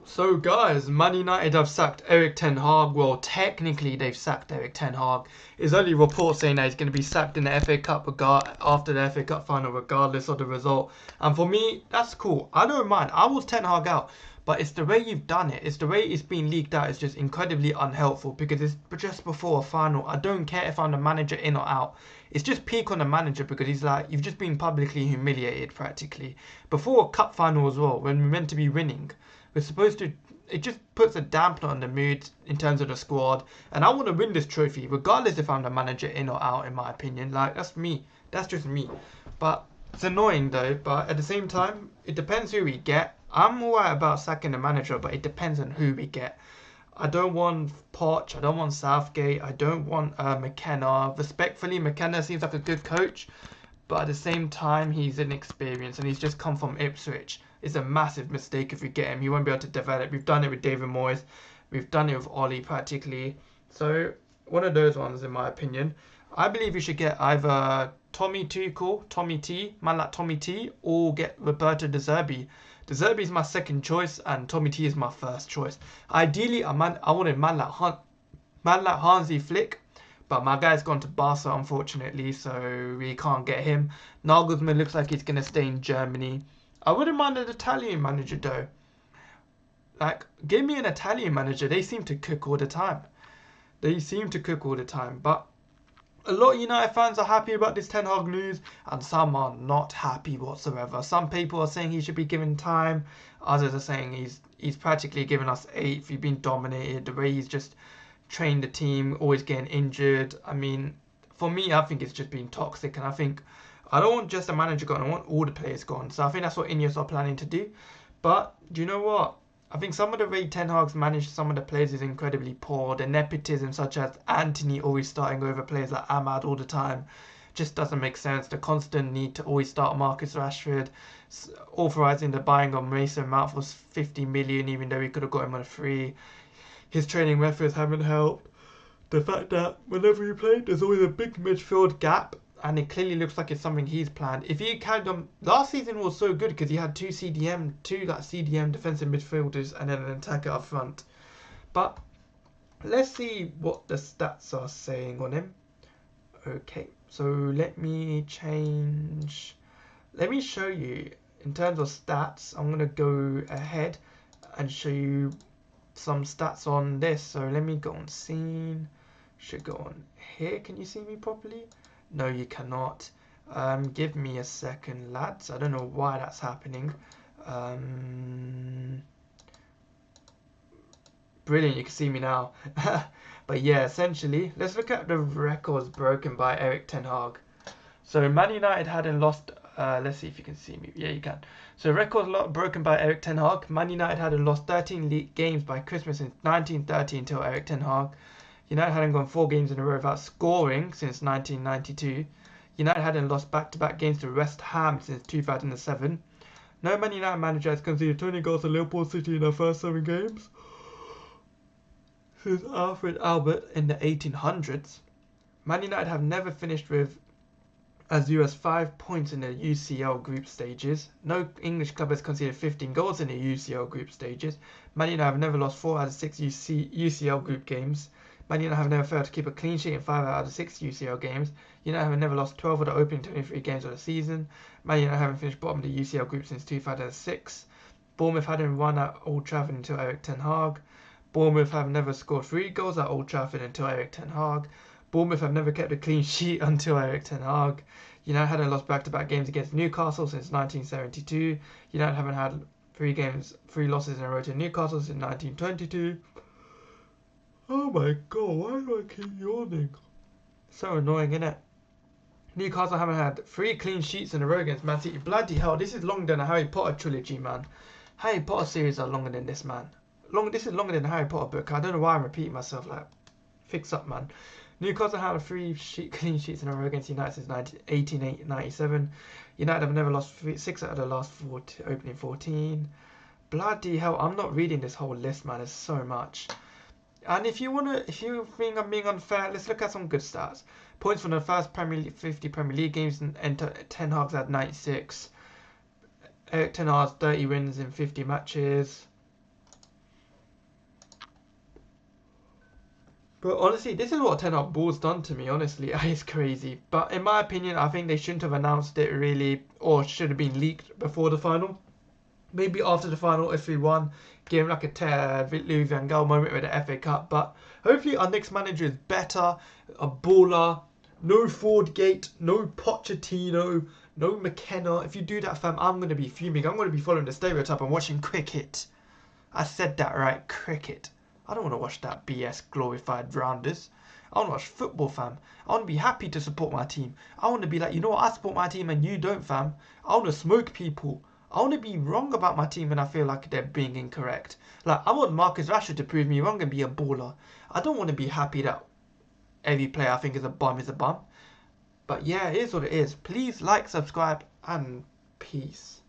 So guys, Man United have sacked Erik ten Hag. Well, technically they've sacked Erik ten Hag. There's only reports saying that he's going to be sacked in the FA Cup after the FA Cup final, regardless of the result. And for me, that's cool. I don't mind. I was ten Hag out, but it's the way you've done it. It's the way it's been leaked out. It's just incredibly unhelpful because it's just before a final. I don't care if I'm the manager in or out. It's just peak on the manager because he's like, you've just been publicly humiliated practically before a cup final as well when we're meant to be winning. We're supposed to. It just puts a dampener on the mood in terms of the squad. And I want to win this trophy, regardless if I'm the manager in or out, in my opinion. Like, that's me. That's just me. But it's annoying, though. But at the same time, it depends who we get. I'm alright about sacking the manager, but it depends on who we get. I don't want Poch. I don't want Southgate. I don't want McKenna. Respectfully, McKenna seems like a good coach. But at the same time, he's inexperienced and he's just come from Ipswich. It's a massive mistake if we get him. He won't be able to develop. We've done it with David Moyes. We've done it with Ollie practically. So, one of those ones, in my opinion. I believe you should get either Tommy Tuchel, Tommy T, man like Tommy T, or get Roberto De Zerbi. De Zerbi is my second choice and Tommy T is my first choice. Ideally, I wanted man like Hansi Flick. But my guy's gone to Barca, unfortunately, so we can't get him. Nagelsmann looks like he's going to stay in Germany. I wouldn't mind an Italian manager, though. Like, give me an Italian manager. They seem to cook all the time. But a lot of United fans are happy about this Ten Hag news, and some are not happy whatsoever. Some people are saying he should be given time. Others are saying he's practically given us 8th. He's been dominated. The way he's just trained the team, always getting injured. I mean, for me, I think it's just been toxic, and I think I don't want just the manager gone. I want all the players gone. So I think that's what Ineos are planning to do. But do you know what? I think some of the way Ten Hag's managed some of the players is incredibly poor. The nepotism, such as Anthony always starting over players like Ahmad all the time, just doesn't make sense. The constant need to always start Marcus Rashford, authorising the buying of Mason Mount for 50 million, even though we could have got him on a free. His training methods haven't helped. The fact that whenever he played, there's always a big midfield gap, and it clearly looks like it's something he's planned. If he carried on, last season was so good because he had two CDM defensive midfielders and then an attacker up front. But let's see what the stats are saying on him. Okay, so let me show you in terms of stats. I'm gonna go ahead and show you some stats on this. So let me go on scene. Should go on here. Can you see me properly? No, you cannot. Give me a second, lads. I don't know why that's happening. Brilliant, you can see me now. But yeah, essentially, let's look at the records broken by Erik ten Hag. So Man United hadn't lost. Let's see if you can see me. Yeah, you can. So records broken by Erik ten Hag. Man United hadn't lost 13 games by Christmas since 1930 until Erik ten Hag. United hadn't gone 4 games in a row without scoring since 1992. United hadn't lost back-to-back games to West Ham since 2007. No Man United manager has conceded 20 goals to Liverpool City in their first 7 games since Alfred Albert in the 1800s. Man United have never finished with as few as 5 points in the UCL group stages. No English club has conceded 15 goals in the UCL group stages. Man United have never lost 4 out of 6 UCL group games. Man United have never failed to keep a clean sheet in 5 out of 6 UCL games. United have never lost 12 of the opening 23 games of the season. Man United haven't finished bottom of the UCL group since 2006. Bournemouth hadn't won at Old Trafford until Erik ten Hag. Bournemouth have never scored 3 goals at Old Trafford until Erik ten Hag. Bournemouth have never kept a clean sheet until Erik ten Hag. United hadn't lost back-to-back games against Newcastle since 1972. United haven't had 3 losses in a row to Newcastle since 1922. Oh my god, why do I keep yawning? So annoying, innit? Newcastle haven't had 3 clean sheets in a row against Man City. Bloody hell, this is longer than a Harry Potter trilogy, man. Harry Potter series are longer than this, man. This is longer than the Harry Potter book. I don't know why I'm repeating myself. Like, fix up, man. Newcastle have 3 clean sheets in a row against United since 1897. United have never lost 6 out of the last opening 14. Bloody hell, I'm not reading this whole list, man. There's so much. And if you think I'm being unfair, let's look at some good stats. Points from the first 50 Premier League games, and Ten Hag's had 96. Erik ten Hag's 30 wins in 50 matches. But honestly, this is what Ten Hag Ball's done to me, honestly. It's crazy. But in my opinion, I think they shouldn't have announced it really, or should have been leaked before the final. Maybe after the final, if we won, give him like a Louis van Gaal moment with the FA Cup. But hopefully our next manager is better, a baller, no Ford Gate, no Pochettino, no McKenna. If you do that, fam, I'm going to be fuming. I'm going to be following the stereotype and watching cricket. I said that right, cricket. I don't want to watch that BS glorified rounders. I want to watch football, fam. I want to be happy to support my team. I want to be like, you know what, I support my team and you don't, fam. I want to smoke people. I want to be wrong about my team when I feel like they're being incorrect. Like, I want Marcus Rashford to prove me wrong and be a baller. I don't want to be happy that every player I think is a bum is a bum. But yeah, it is what it is. Please like, subscribe, and peace.